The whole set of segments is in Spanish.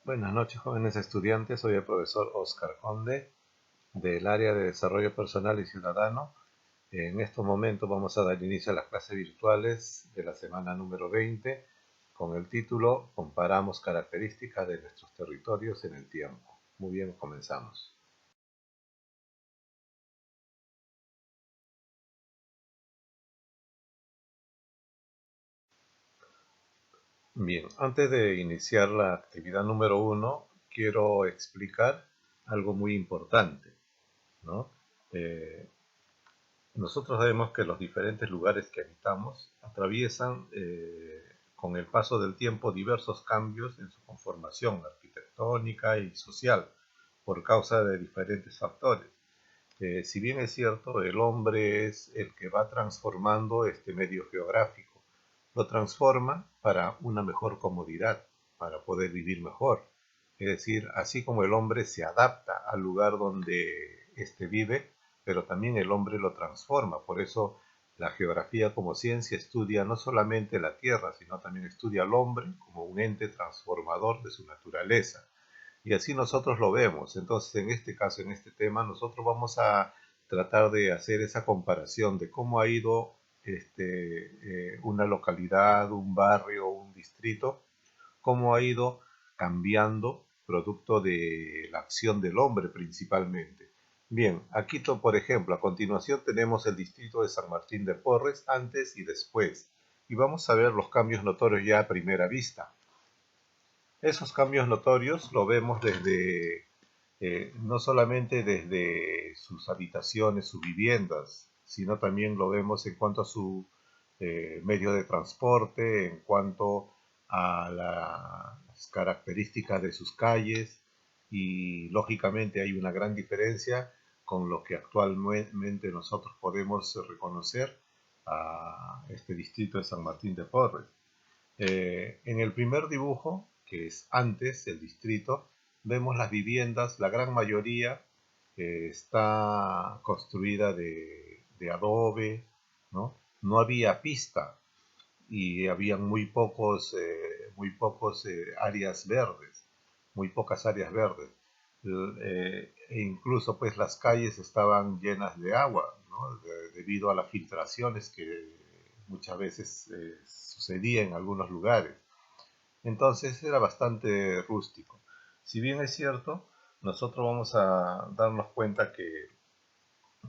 Buenas noches, jóvenes estudiantes. Soy el profesor Oscar Conde del área de Desarrollo Personal y Ciudadano. En estos momentos vamos a dar inicio a las clases virtuales de la semana número 20 con el título Comparamos características de nuestros territorios en el tiempo. Muy bien, comenzamos. Bien, antes de iniciar la actividad número 1, quiero explicar algo muy importante, ¿no? Eh, Nosotros sabemos que los diferentes lugares que habitamos atraviesan con el paso del tiempo diversos cambios en su conformación arquitectónica y social por causa de diferentes factores. Si bien es cierto, el hombre es el que va transformando este medio geográfico, lo transforma para una mejor comodidad, para poder vivir mejor. Es decir, así como el hombre se adapta al lugar donde éste vive, pero también el hombre lo transforma. Por eso la geografía como ciencia estudia no solamente la Tierra, sino también estudia al hombre como un ente transformador de su naturaleza. Y así nosotros lo vemos. Entonces, en este caso, en este tema, nosotros vamos a tratar de hacer esa comparación de cómo ha ido una localidad, un barrio, un distrito, cómo ha ido cambiando producto de la acción del hombre principalmente. Bien, aquí por ejemplo, a continuación tenemos el distrito de San Martín de Porres antes y después. Y vamos a ver los cambios notorios ya a primera vista. Esos cambios notorios lo vemos desde, no solamente desde sus habitaciones, sus viviendas, sino también lo vemos en cuanto a su medio de transporte, en cuanto a las características de sus calles y lógicamente hay una gran diferencia con lo que actualmente nosotros podemos reconocer a este distrito de San Martín de Porres. En el primer dibujo, que es antes el distrito, vemos las viviendas, la gran mayoría está construida de adobe, ¿no? No había pista y había muy pocos áreas verdes, muy pocas áreas verdes. E incluso pues las calles estaban llenas de agua, ¿no? Debido a las filtraciones que muchas veces sucedía en algunos lugares. Entonces era bastante rústico. Si bien es cierto, nosotros vamos a darnos cuenta que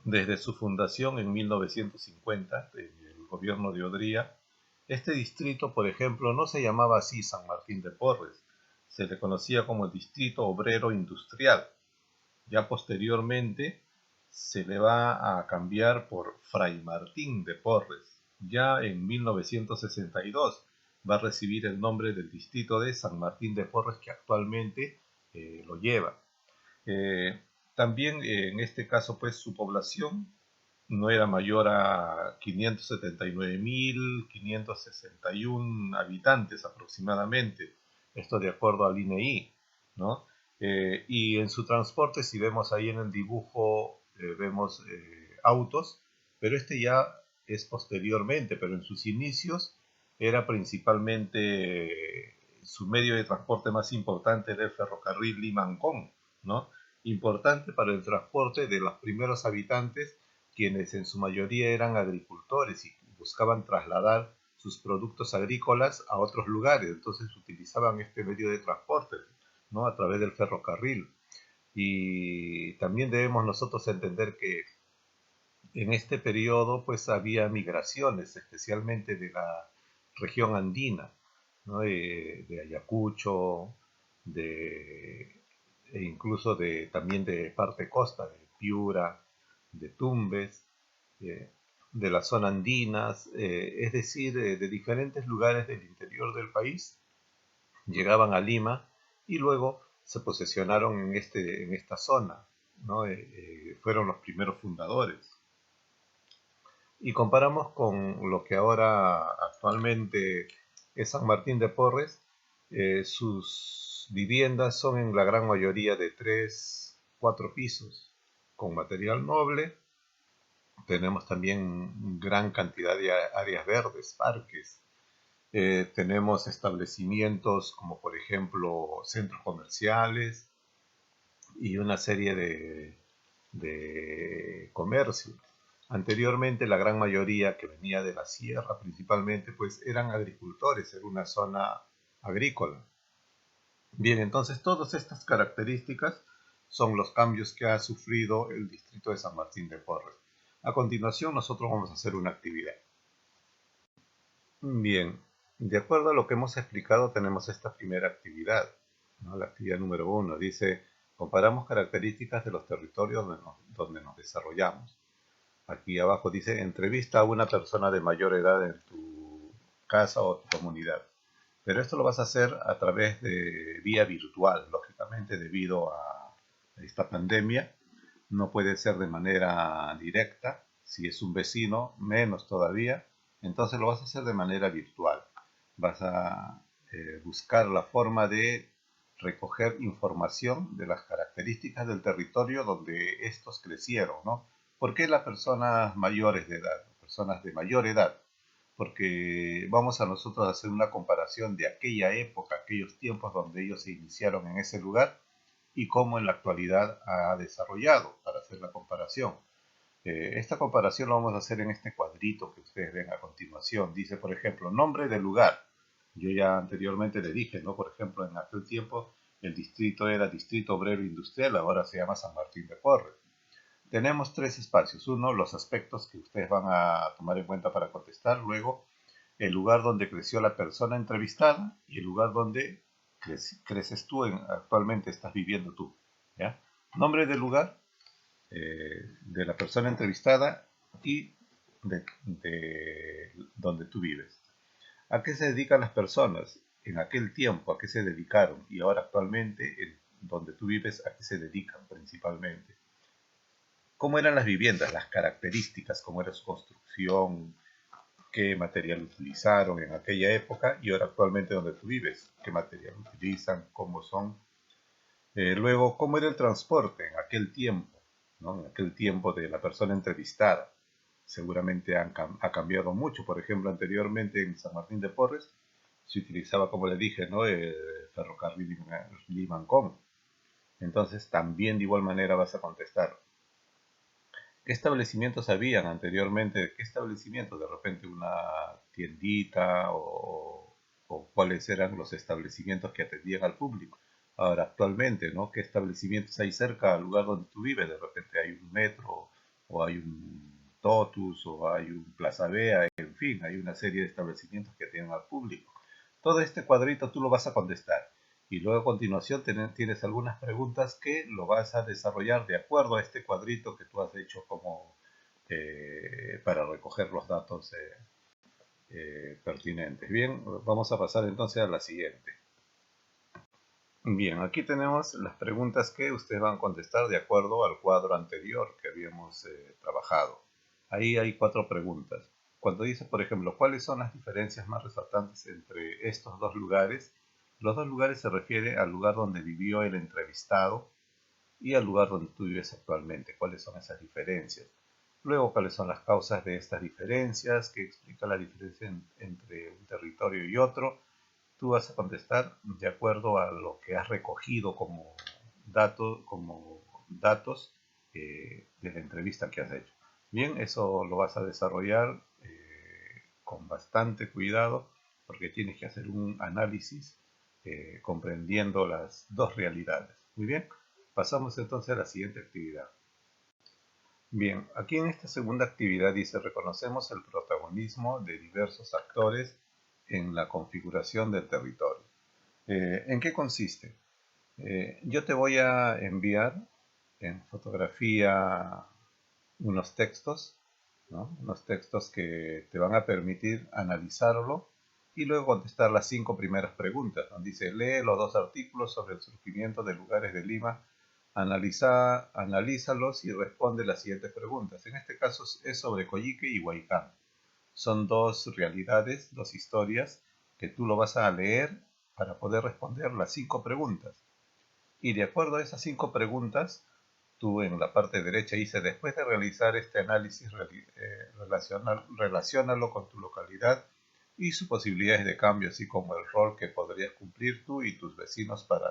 desde su fundación en 1950, el gobierno de Odría, este distrito, por ejemplo, no se llamaba así San Martín de Porres, se le conocía como el Distrito Obrero Industrial. Ya posteriormente se le va a cambiar por Fray Martín de Porres. Ya en 1962 va a recibir el nombre del distrito de San Martín de Porres que actualmente lo lleva. Eh, También en este caso pues su población no era mayor a 579.561 habitantes aproximadamente, esto de acuerdo al INEI, ¿no? Y en su transporte, si vemos ahí en el dibujo, vemos autos, pero este ya es posteriormente, pero en sus inicios era principalmente su medio de transporte más importante era el ferrocarril Lima-Ancón, ¿no? Importante para el transporte de los primeros habitantes quienes en su mayoría eran agricultores y buscaban trasladar sus productos agrícolas a otros lugares, entonces utilizaban este medio de transporte, ¿no? A través del ferrocarril. Y también debemos nosotros entender que en este periodo pues había migraciones, especialmente de la región andina, ¿no? De Ayacucho, e incluso también de parte costa, de Piura, de Tumbes, eh, de la zona andinas, es decir, de diferentes lugares del interior del país, llegaban a Lima y luego se posesionaron en esta zona, ¿no? Fueron los primeros fundadores. Y comparamos con lo que ahora actualmente es San Martín de Porres, sus viviendas son en la gran mayoría de 3, 4 pisos, con material noble. Tenemos también gran cantidad de áreas verdes, parques. Tenemos establecimientos como por ejemplo centros comerciales y una serie de comercios. Anteriormente la gran mayoría que venía de la sierra principalmente pues eran agricultores, era una zona agrícola. Bien, entonces todas estas características son los cambios que ha sufrido el distrito de San Martín de Porres. A continuación nosotros vamos a hacer una actividad. Bien, de acuerdo a lo que hemos explicado tenemos esta primera actividad, ¿no? La actividad número 1 dice, comparamos características de los territorios donde nos desarrollamos. Aquí abajo dice, entrevista a una persona de mayor edad en tu casa o tu comunidad. Pero esto lo vas a hacer a través de vía virtual, lógicamente debido a esta pandemia. No puede ser de manera directa, si es un vecino, menos todavía. Entonces lo vas a hacer de manera virtual. Vas a buscar la forma de recoger información de las características del territorio donde estos crecieron, ¿no? ¿Por qué las personas mayores de edad, personas de mayor edad? Porque vamos a nosotros a hacer una comparación de aquella época, aquellos tiempos donde ellos se iniciaron en ese lugar y cómo en la actualidad ha desarrollado para hacer la comparación. Esta comparación la vamos a hacer en este cuadrito que ustedes ven a continuación. Dice, por ejemplo, nombre del lugar. Yo ya anteriormente le dije, ¿no? Por ejemplo, en aquel tiempo el distrito era Distrito Obrero Industrial, ahora se llama San Martín de Porres. Tenemos tres espacios. Uno, los aspectos que ustedes van a tomar en cuenta para contestar. Luego, el lugar donde creció la persona entrevistada y el lugar donde creces tú, actualmente estás viviendo tú. ¿Ya? Nombre del lugar, de la persona entrevistada y de donde tú vives. ¿A qué se dedican las personas? En aquel tiempo, ¿a qué se dedicaron? Y ahora actualmente, en donde tú vives, ¿a qué se dedican principalmente? ¿Cómo eran las viviendas? Las características, cómo era su construcción, qué material utilizaron en aquella época y ahora actualmente donde tú vives, qué material utilizan, cómo son. Luego, cómo era el transporte en aquel tiempo, ¿no? En aquel tiempo de la persona entrevistada. Seguramente ha cambiado mucho. Por ejemplo, anteriormente en San Martín de Porres se utilizaba, como le dije, ¿no? El ferrocarril Limancón. Entonces, también de igual manera vas a contestar. ¿Qué establecimientos habían anteriormente? ¿Qué establecimientos? De repente una tiendita o cuáles eran los establecimientos que atendían al público. Ahora, actualmente, ¿no? ¿Qué establecimientos hay cerca al lugar donde tú vives? De repente hay un metro o hay un Totus o hay un Plaza Vea, en fin, hay una serie de establecimientos que atienden al público. Todo este cuadrito tú lo vas a contestar y luego a continuación tienes algunas preguntas que lo vas a desarrollar de acuerdo a este cuadrito que tú has hecho como para recoger los datos pertinentes. Bien, vamos a pasar entonces a la siguiente. Bien, aquí tenemos las preguntas que ustedes van a contestar de acuerdo al cuadro anterior que habíamos trabajado. Ahí hay 4 preguntas. Cuando dice, por ejemplo, ¿cuáles son las diferencias más resaltantes entre estos dos lugares? Los dos lugares se refieren al lugar donde vivió el entrevistado y al lugar donde tú vives actualmente. ¿Cuáles son esas diferencias? Luego, ¿cuáles son las causas de estas diferencias? ¿Qué explica la diferencia entre un territorio y otro? Tú vas a contestar de acuerdo a lo que has recogido como datos de la entrevista que has hecho. Bien, eso lo vas a desarrollar con bastante cuidado porque tienes que hacer un análisis comprendiendo las dos realidades. Muy bien, pasamos entonces a la siguiente actividad. Bien, aquí en esta segunda actividad dice, reconocemos el protagonismo de diversos actores en la configuración del territorio. ¿En qué consiste? Yo te voy a enviar en fotografía unos textos, ¿no? Unos textos que te van a permitir analizarlo y luego contestar las 5 primeras preguntas, ¿no? Dice, lee los 2 artículos sobre el surgimiento de lugares de Lima, analízalos y responde las siguientes preguntas. En este caso es sobre Coyique y Huaycán. Son dos realidades, dos historias que tú lo vas a leer para poder responder las 5 preguntas. Y de acuerdo a esas 5 preguntas, tú en la parte derecha dice, después de realizar este análisis, relaciónalo con tu localidad y sus posibilidades de cambio, así como el rol que podrías cumplir tú y tus vecinos. Para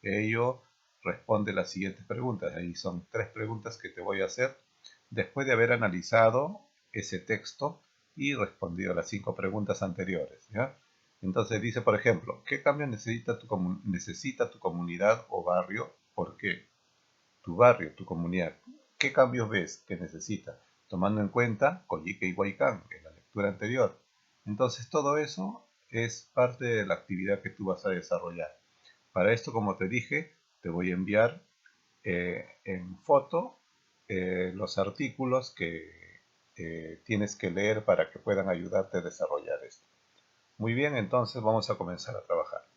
ello, responde las siguientes preguntas. Ahí son 3 preguntas que te voy a hacer después de haber analizado ese texto y respondido las 5 preguntas anteriores, ¿ya? Entonces dice, por ejemplo, ¿qué cambio necesita tu comunidad o barrio? ¿Por qué? Tu barrio, tu comunidad. ¿Qué cambios ves que necesita? Tomando en cuenta Coyique y Huaycán en la lectura anterior. Entonces todo eso es parte de la actividad que tú vas a desarrollar. Para esto, como te dije, te voy a enviar en foto los artículos que tienes que leer para que puedan ayudarte a desarrollar esto. Muy bien, entonces vamos a comenzar a trabajar.